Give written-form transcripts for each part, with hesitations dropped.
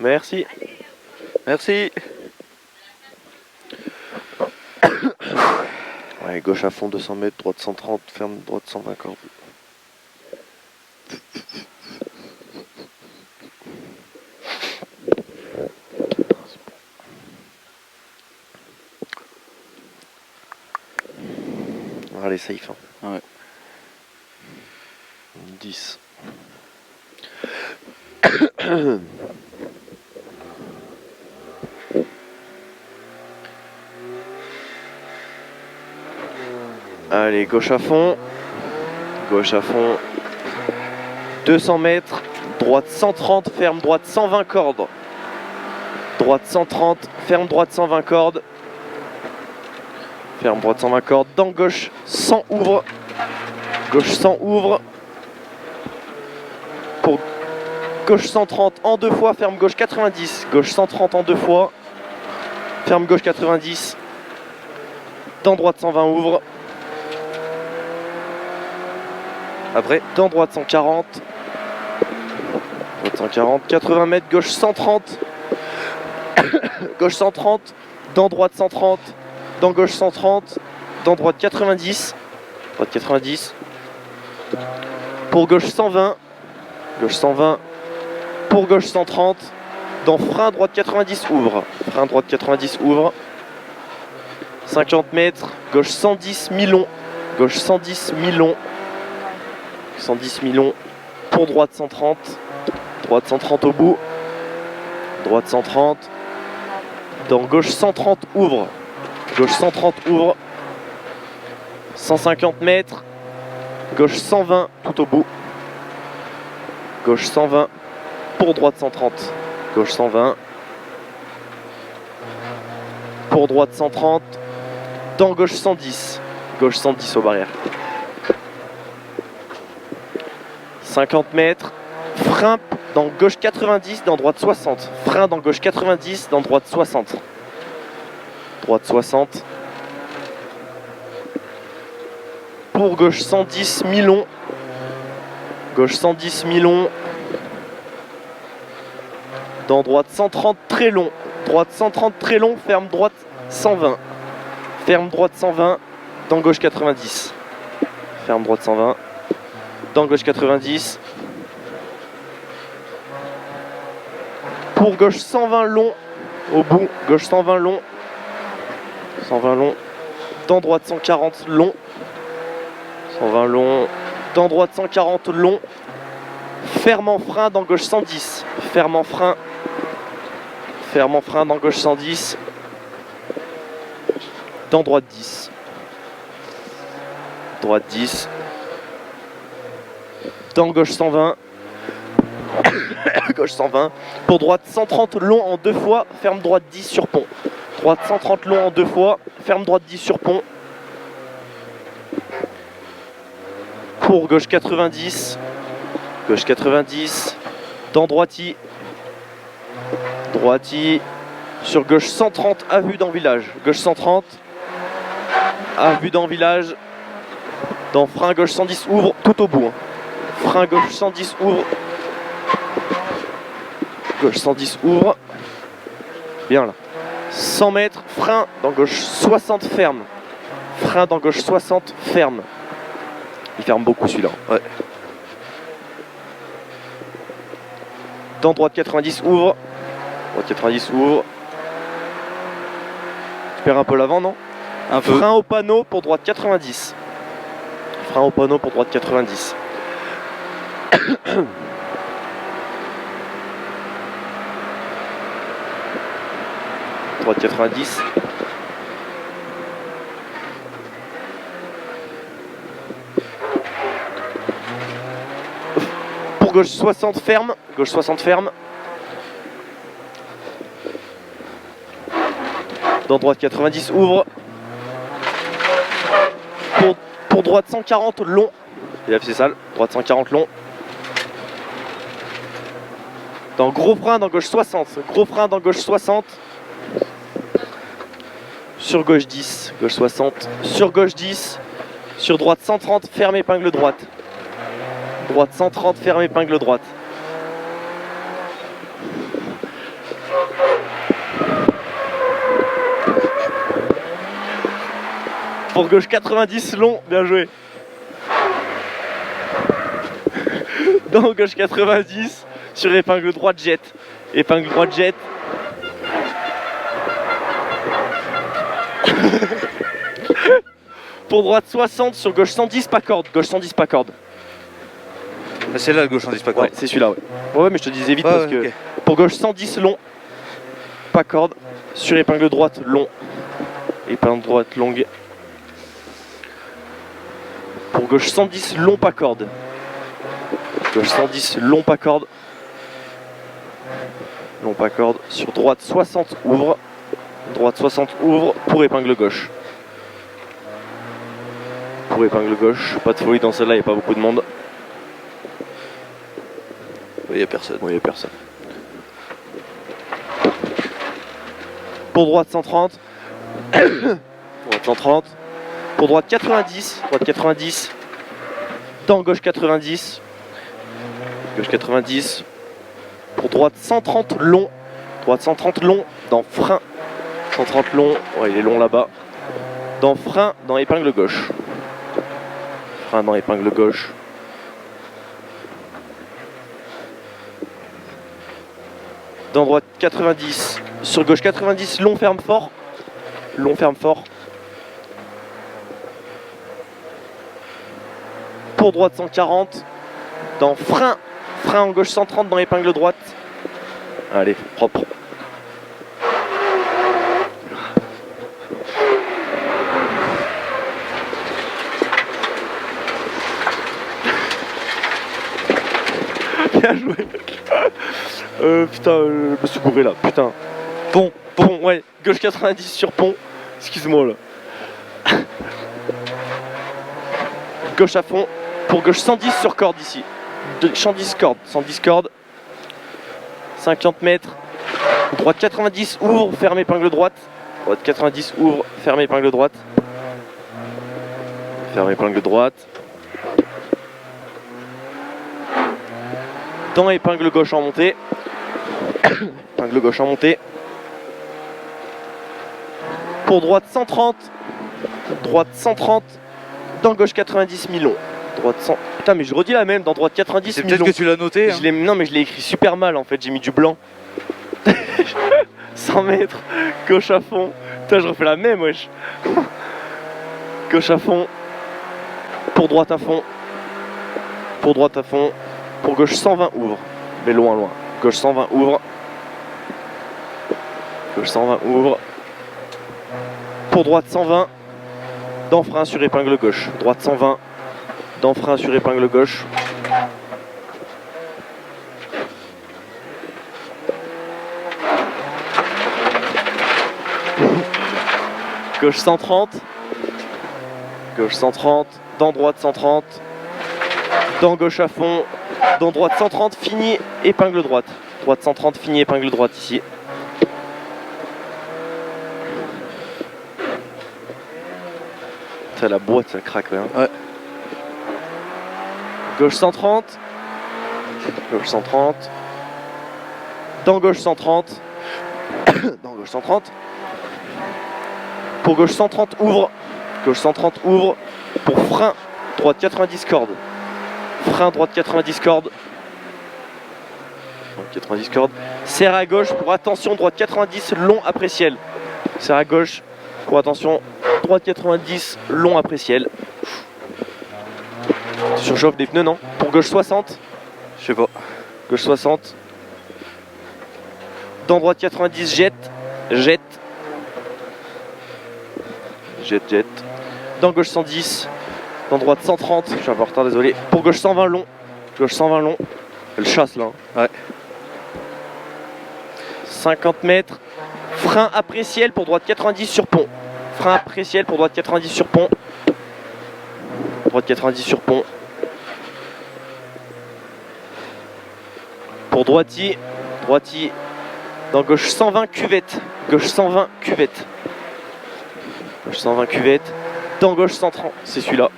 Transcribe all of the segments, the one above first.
Merci. Merci. Ouais, gauche à fond 200 mètres, droite 130, ferme, droite 120 cordes. Allez, safe. Hein. Ouais. 10. Allez, gauche à fond. Gauche à fond. 200 mètres. Droite 130, ferme droite 120 cordes. Droite 130, ferme droite 120 cordes. Ferme droite 120 cordes. Dans gauche 100 ouvre. Gauche 100 ouvre. Pour gauche 130 en 2 fois, ferme gauche 90. Gauche 130 en 2 fois. Ferme gauche 90. Dans droite 120 ouvre. Après, dans droite 140. Droite 140. 80 mètres, gauche 130. Gauche 130. Dans droite 130. Dans gauche 130. Dans droite 90. Droite 90. Pour gauche 120. Gauche 120. Pour gauche 130. Dans frein droite 90 ouvre. Frein droite 90 ouvre. 50 mètres. Gauche 110 mi-long. Gauche 110 mi-long. 110 mi-long. Pour droite 130. Droite 130 au bout. Droite 130. Dans gauche 130 ouvre. Gauche 130 ouvre. 150 mètres. Gauche 120 tout au bout. Gauche 120 pour droite 130. Gauche 120. Pour droite 130. Dans gauche 110. Gauche 110 aux barrières. 50 mètres. Frein dans gauche 90, dans droite 60. Frein dans gauche 90, dans droite 60. Droite 60. Pour gauche 110 mi-long. Gauche 110 mi-long. Dans droite 130 très long. Droite 130 très long, ferme droite 120. Ferme droite 120, dans gauche 90. Ferme droite 120. Dans gauche 90. Pour gauche 120 long. Au bout, gauche 120 long. 120 long. Dans droite 140 long. 120 long. Dans droite 140 long. Ferme en frein dans gauche 110. Ferme en frein. Ferme en frein dans gauche 110. Dans droite 10. Droite 10. Dans gauche 120. Gauche 120. Pour droite 130 long en 2 fois. Ferme droite 10 sur pont. Droite 130 long en 2 fois. Ferme droite 10 sur pont. Pour gauche 90. Gauche 90. Dans droiti. Droiti. Sur gauche 130 à vue dans village. Gauche 130. À vue dans village. Dans frein gauche 110 ouvre tout au bout. Frein gauche 110 ouvre. Gauche 110 ouvre. Bien là. 100 mètres. Frein dans gauche 60 ferme. Frein dans gauche 60 ferme. Il ferme beaucoup celui-là. Ouais. Dans droite 90 ouvre. Droite 90 ouvre. Tu perds un peu l'avant, non? Un peu. Frein au panneau pour droite 90. Frein au panneau pour droite 90. Droite 90. Pour gauche 60 ferme. Gauche 60 ferme. Dans droite 90 ouvre. Pour droite 140 long. Et c'est sale. Droite 140 long. Dans gros frein dans gauche 60. Gros frein dans gauche 60. Sur gauche 10. Gauche 60. Sur gauche 10. Sur droite 130. Ferme épingle droite. Droite 130. Ferme épingle droite. Pour gauche 90 long, bien joué. Dans gauche 90 sur épingle droite jet. Épingle droite jet. Pour droite 60 sur gauche 110 pas corde. Gauche 110 pas corde. C'est là le gauche 110 pas corde. Ouais, c'est celui-là, ouais. Ouais, mais je te disais vite parce que okay. Pour gauche 110 long, pas corde. Sur épingle droite long. Épingle droite longue. Pour gauche 110 long pas corde. Gauche 110 long pas corde. Long pas corde. Sur droite 60 ouvre. Droite 60 ouvre pour épingle gauche. Pour épingle gauche. Pas de folie dans celle-là, il n'y a pas beaucoup de monde. Oui, il n'y a personne. Oui, il n'y a personne. Pour droite 130. Droite 130. Pour droite 90. Droite 90. Dans gauche 90. Gauche 90. Pour droite 130 long. Droite 130 long. Dans frein. 130 long. Ouais, il est long là-bas. Dans frein, dans épingle gauche. Frein dans épingle gauche. Dans droite 90. Sur gauche 90, long ferme fort. Long ferme fort. Pour droite 140. Dans frein. Frein en gauche 130 dans épingle droite. Allez, propre. Bien joué. Putain, je me suis bourré là, putain. Pont, ouais, gauche 90 sur pont. Excuse-moi là. Gauche à fond. Pour gauche 110 sur corde ici. 110 cordes, 110 cordes. 50 mètres. Droite 90, ouvre, ferme épingle droite. Droite 90, ouvre, ferme épingle droite. Ferme épingle droite. Dans épingle gauche en montée. Épingle gauche en montée. Pour droite 130. Droite 130. Dans gauche 90 mi-long. Droite 100. Putain, mais je redis la même. Dans droite 90 c'est mi-long. peut-être que tu l'as noté. Hein. Non, mais je l'ai écrit super mal en fait. J'ai mis du blanc. 100 mètres. Gauche à fond. Putain, je refais la même, wesh. Gauche à fond. Pour droite à fond. Pour droite à fond. Pour gauche 120 ouvre. Mais loin, loin. Gauche 120 ouvre. Gauche 120 ouvre. Pour droite 120. Dans frein sur épingle gauche. Droite 120. Dans frein sur épingle gauche. Gauche 130. Gauche 130. Dans droite 130. Dans gauche à fond. Dans droite 130, fini épingle droite. Droite 130, fini épingle droite ici. Ça, la boîte, ça craque, ouais. Ouais. Gauche 130. Gauche 130. Dans gauche 130. Dans gauche 130. Pour gauche 130, ouvre. Gauche 130, ouvre. Pour frein, droite 90 cordes. Frein, droite 90 cordes. 90 cordes. Serre à gauche pour attention, droite 90, long après ciel. Serre à gauche pour attention, droite 90, long après ciel. Tu surchauffes des pneus, non? Pour gauche 60. Je sais pas. Gauche 60. Dans droite 90, jette. Jette. Jette, jette. Dans gauche 110. Dans droite 130. Je suis un peu en retard, désolé. Pour gauche 120 long. Gauche 120 long. Elle chasse là. Hein. Ouais. 50 mètres. Frein après ciel pour droite 90 sur pont. Frein après ciel pour droite 90 sur pont. Droite 90 sur pont. Pour droitier. Droitier. Dans gauche 120 cuvette. Gauche 120 cuvette. Gauche 120 cuvette. Dans gauche 130. C'est celui-là.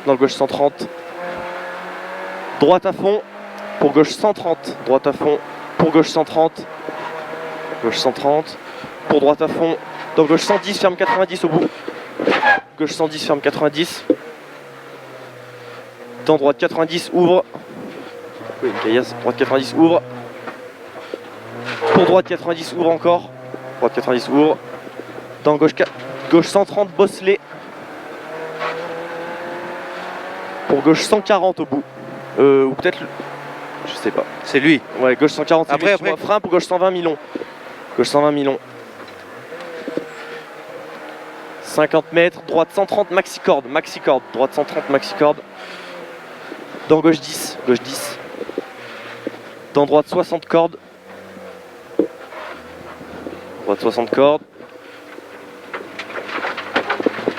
Dans gauche 130. Droite à fond. Pour gauche 130. Droite à fond. Pour gauche 130. Gauche 130. Pour droite à fond. Dans gauche 110. Ferme 90 au bout. Gauche 110, ferme 90. Dans droite 90, ouvre. Oui, une caillasse. Droite 90, ouvre. Pour droite 90, ouvre encore. Droite 90, ouvre. Dans gauche, gauche 130, bosselet. Pour gauche 140 au bout. Ou peut-être... Je sais pas. C'est lui. Ouais, gauche 140, c'est Après, lui. Frein pour gauche 120, Milon. Gauche 120, Milon. 50 mètres, droite 130, maxi corde. Droite 130, maxi corde. Dans gauche 10, gauche 10. Dans droite 60 cordes. Droite 60 cordes.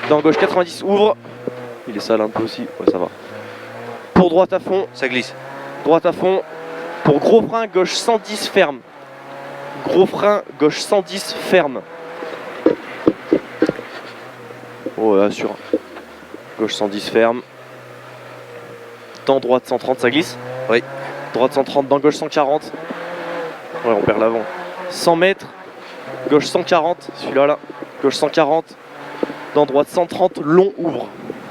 Dans gauche 90, ouvre. Il est sale un peu aussi, ouais ça va. Pour droite à fond. Ça glisse. Droite à fond. Pour gros frein, gauche 110, ferme. Gros frein, gauche 110, ferme. Oh là, sûr. Gauche 110, ferme. Dans droite 130, ça glisse. Oui. Droite 130, dans gauche 140. Ouais, on perd l'avant. 100 mètres. Gauche 140, celui-là là. Gauche 140. Dans droite 130, long, ouvre.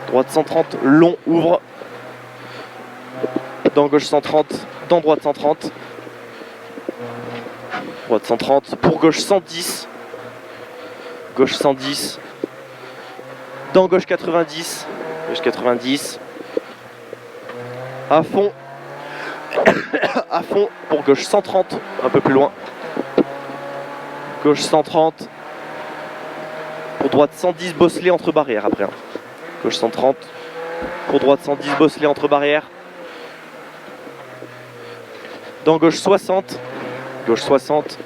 Droite 130, long, ouvre. Dans gauche 130, dans droite 130. Droite 130, pour gauche 110. Gauche 110. Dans gauche 90. Gauche 90. À fond. À fond pour gauche 130, un peu plus loin. Gauche 130. Pour droite 110, bosselet entre barrières après. Gauche 130. Pour droite 110, bosselet entre barrières. Dans gauche 60. Gauche 60.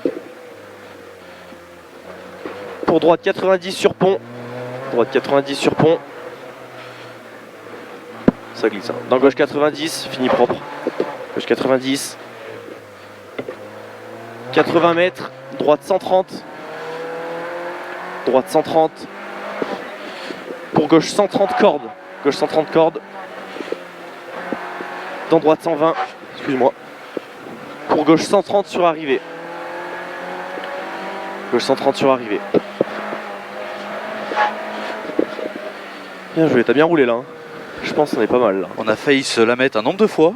Pour droite 90 sur pont. Droite 90 sur pont. Ça glisse. Dans gauche 90, fini propre. Gauche 90. 80 mètres. Droite 130. Droite 130. Pour gauche 130 cordes. Gauche 130 cordes. Dans droite 120. Excuse-moi. Pour gauche 130 sur arrivée. Gauche 130 sur arrivée. Bien joué, t'as bien roulé là. Je pense qu'on est pas mal là. On a failli se la mettre un nombre de fois.